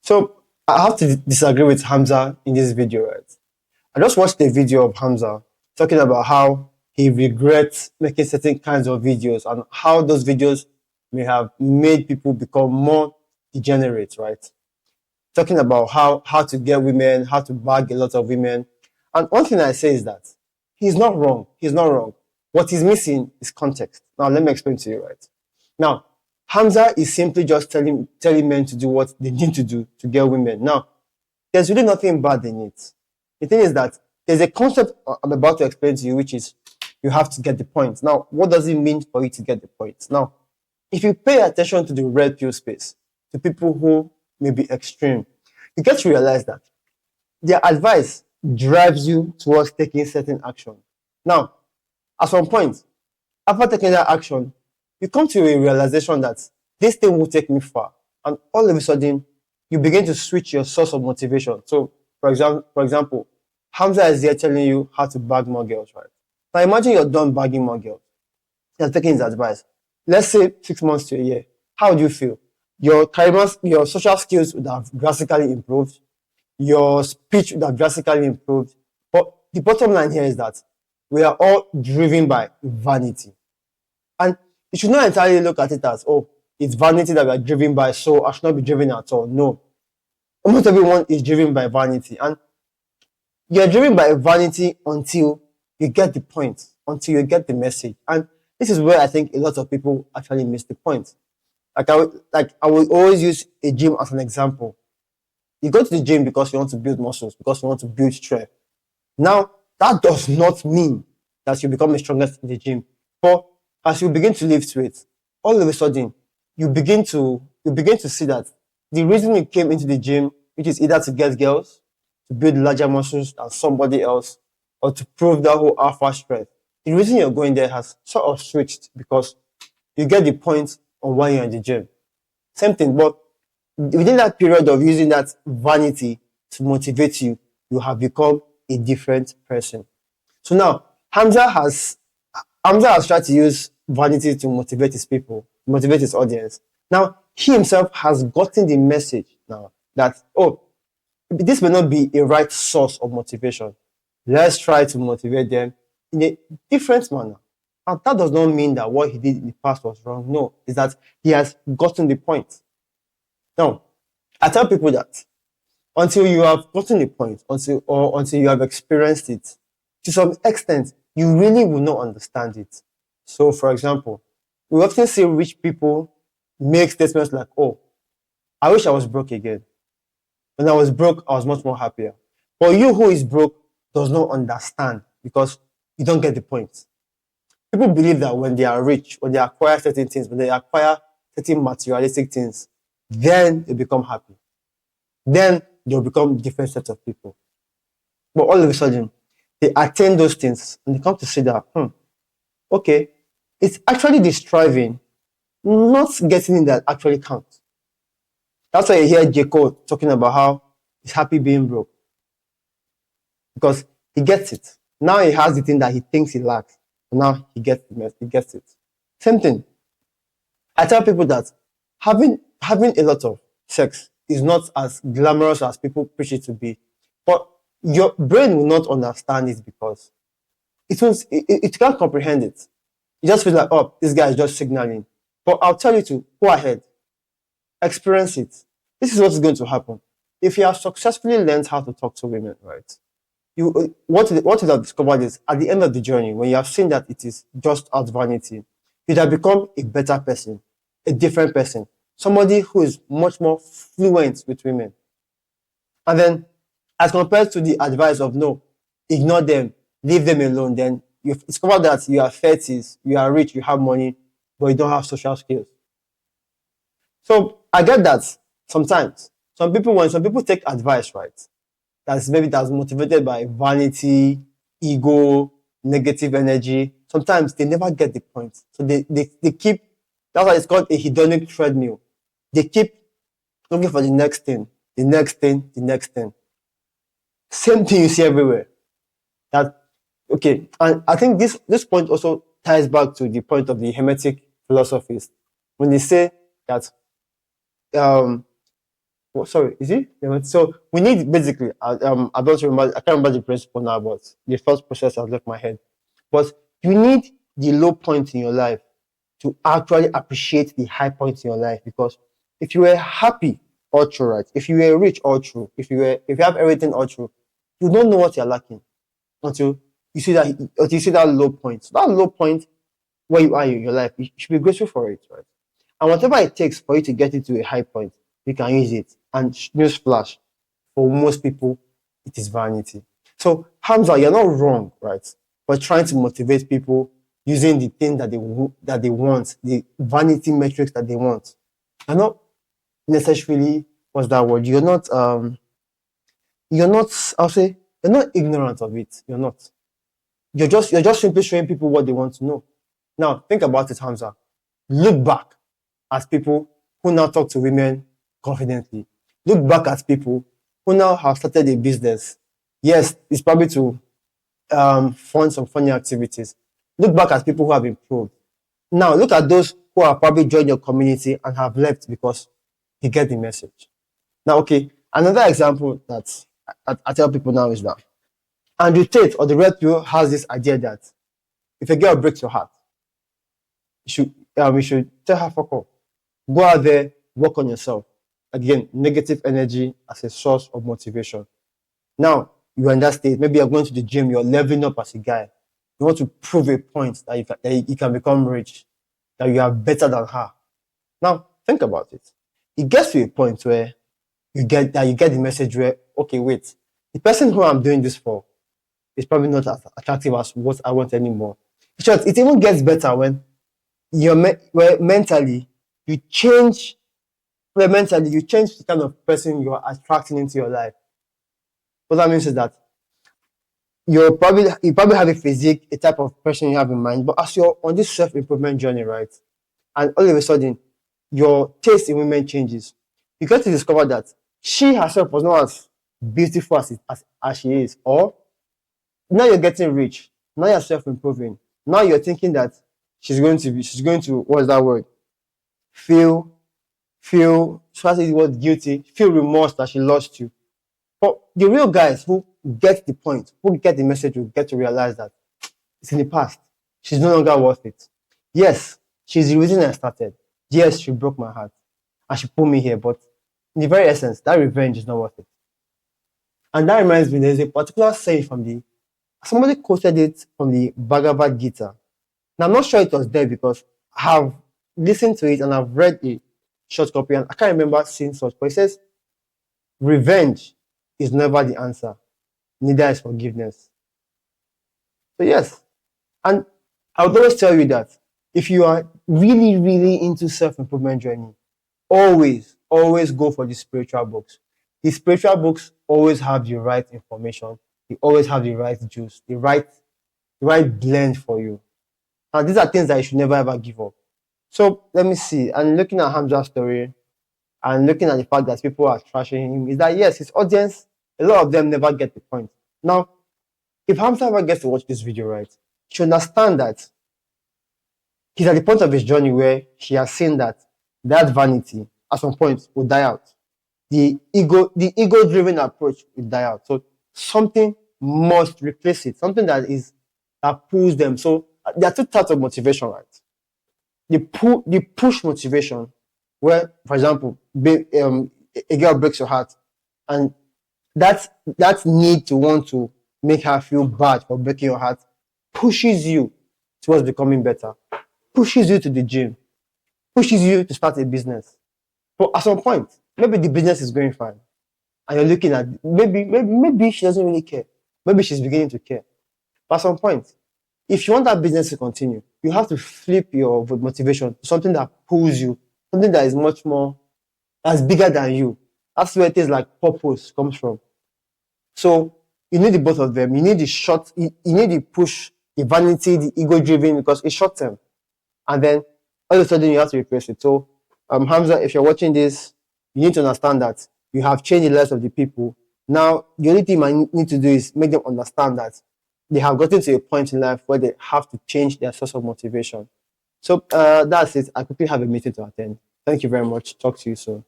So I have to disagree with Hamza in this video, right? I just watched a video of Hamza talking about how he regrets making certain kinds of videos and how those videos may have made people become more degenerate, right? Talking about how to get women, how to bag a lot of women. And one thing I say is that he's not wrong. He's not wrong. What he's missing is context. Now let me explain to you, right? Now, Hamza is simply just telling men to do what they need to do to get women. Now, there's really nothing bad in it. The thing is that there's a concept I'm about to explain to you, which is you have to get the point. Now, what does it mean for you to get the point? Now, if you pay attention to the red pill space, to people who may be extreme, you get to realize that their advice drives you towards taking certain action. Now, at some point, after taking that action, you come to a realization that this thing will take me far. And all of a sudden, you begin to switch your source of motivation. So, for example, Hamza is here telling you how to bag more girls, right? Now imagine you're done bagging more girls. You're taking his advice. Let's say 6 months to a year. How would you feel? Your charisma, your social skills would have drastically improved. Your speech would have drastically improved. But the bottom line here is that we are all driven by vanity. And you should not entirely look at it as, oh, it's vanity that we are driven by, so I should not be driven at all. No. Almost everyone is driven by vanity. And you're driven by vanity until you get the point, until you get the message. And this is where I think a lot of people actually miss the point. Like I will always use a gym as an example. You go to the gym because you want to build muscles, because you want to build strength. Now, that does not mean that you become the strongest in the gym. But as you begin to lift weights, all of a sudden, you begin to see that the reason you came into the gym, which is either to get girls, to build larger muscles than somebody else, or to prove that whole alpha strength, the reason you're going there has sort of switched because you get the point on why you're in the gym. Same thing, but within that period of using that vanity to motivate you, you have become a different person. So now, Hamza has tried to use vanity to motivate his people, motivate his audience. Now, he himself has gotten the message now that, oh, this may not be a right source of motivation. Let's try to motivate them in a different manner. And that does not mean that what he did in the past was wrong. No, it's that he has gotten the point. Now, I tell people that until you have gotten the point, until you have experienced it, to some extent, you really will not understand it. So, for example, we often see rich people make statements like, oh, I wish I was broke again. When I was broke, I was much more happier. But you who is broke does not understand because you don't get the point. People believe that when they are rich, when they acquire certain things, when they acquire certain materialistic things, then they become happy. Then they'll become different sets of people. But all of a sudden, they attain those things and they come to see that, okay, it's actually the striving, not getting it that actually counts. That's why you hear J. Cole talking about how he's happy being broke. Because he gets it. Now he has the thing that he thinks he lacks. Now he gets it. Same thing. I tell people that having a lot of sex is not as glamorous as people preach it to be. But your brain will not understand it because it can't comprehend it. You just feel like, oh, this guy is just signaling. But I'll tell you to go ahead, experience it. This is what's going to happen. If you have successfully learned how to talk to women, right? What you have discovered is at the end of the journey, when you have seen that it is just out vanity, you have become a better person, a different person, somebody who is much more fluent with women. And then, as compared to the advice of no, ignore them, leave them alone, then you've discovered that you are 30s, you are rich, you have money, but you don't have social skills. So I get that sometimes. When some people take advice, right, that's motivated by vanity, ego, negative energy, sometimes they never get the point. So they keep, that's why it's called a hedonic treadmill. They keep looking for the next thing, the next thing, the next thing. Same thing you see everywhere. Okay, and I think this point also ties back to the point of the Hermetic philosophies when they say that Oh, sorry, is it? Yeah, so we need basically. I don't remember. I can't remember the principle now, but the first process has left my head. But you need the low point in your life to actually appreciate the high points in your life. Because if you were happy all through, right? If you were rich all through, if you have everything all through, you don't know what you're lacking until you see that low point. So that low point where you are in your life, you should be grateful for it, right? And whatever it takes for you to get it to a high point, you can use it. And news flash, for most people, it is vanity. So Hamza, you're not wrong, right? But trying to motivate people using the thing that they want, the vanity metrics that they want. You're not necessarily what's that word? You're not I'll say you're not ignorant of it. You're not. You're just simply showing people what they want to know. Now think about it, Hamza. Look back at people who now talk to women confidently. Look back at people who now have started a business. Yes, it's probably to fund some funny activities. Look back at people who have improved. Now look at those who have probably joined your community and have left because you get the message. Now, okay, another example that I tell people now is that Andrew Tate or the Red Pill has this idea that if a girl breaks your heart, you should tell her fuck off. Go out there, work on yourself. Again, negative energy as a source of motivation. Now, you're in that state. Maybe you're going to the gym, you're leveling up as a guy. You want to prove a point that you can become rich, that you are better than her. Now, think about it. It gets to a point where you get the message where, okay, wait, the person who I'm doing this for is probably not as attractive as what I want anymore. In short, it even gets better when where mentally you change the kind of person you are attracting into your life. What that means is that you probably have a physique, a type of person you have in mind, but as you're on this self-improvement journey, right, and all of a sudden your taste in women changes, you get to discover that she herself was not as beautiful as she is, or now you're getting rich, now you're self-improving, now you're thinking that she's going to what's that word, feel so I say the word guilty, feel remorse that she lost you. But the real guys who get the point, who get the message, will get to realize that it's in the past. She's no longer worth it. Yes, she's the reason I started. Yes, she broke my heart and she put me here, but in the very essence, that revenge is not worth it. And that reminds me, there's a particular saying somebody quoted it from the Bhagavad Gita. Now, I'm not sure it was there because I have listened to it and I've read a short copy and I can't remember seeing such, but it says, revenge is never the answer, neither is forgiveness. So, yes, and I would always tell you that if you are really, really into self-improvement journey, always go for the spiritual books. The spiritual books always have the right information. They always have the right juice, the right blend for you. And these are things that you should never ever give up. So let me see. And looking at Hamza's story and looking at the fact that people are trashing him, is that yes, his audience, a lot of them never get the point. Now, if Hamza ever gets to watch this video, right, he should understand that he's at the point of his journey where he has seen that vanity at some point will die out. The ego-driven approach will die out. So something must replace it. Something that pulls them. So there are two types of motivation, right? The push motivation, where, for example, a girl breaks your heart, and that need to want to make her feel bad for breaking your heart pushes you towards becoming better, pushes you to the gym, pushes you to start a business. But at some point, maybe the business is going fine, and you're looking at maybe she doesn't really care. Maybe she's beginning to care. But at some point, if you want that business to continue, you have to flip your motivation to something that pulls you, something that is much more, that's bigger than you. That's where things like purpose comes from. So you need the both of them. You need the short, you need the push, the vanity, the ego driven, because it's short term. And then all of a sudden you have to replace it. So Hamza, if you're watching this, you need to understand that you have changed the lives of the people. Now, the only thing I need to do is make them understand that they have gotten to a point in life where they have to change their source of motivation. So that's it. I quickly have a meeting to attend. Thank you very much. Talk to you soon.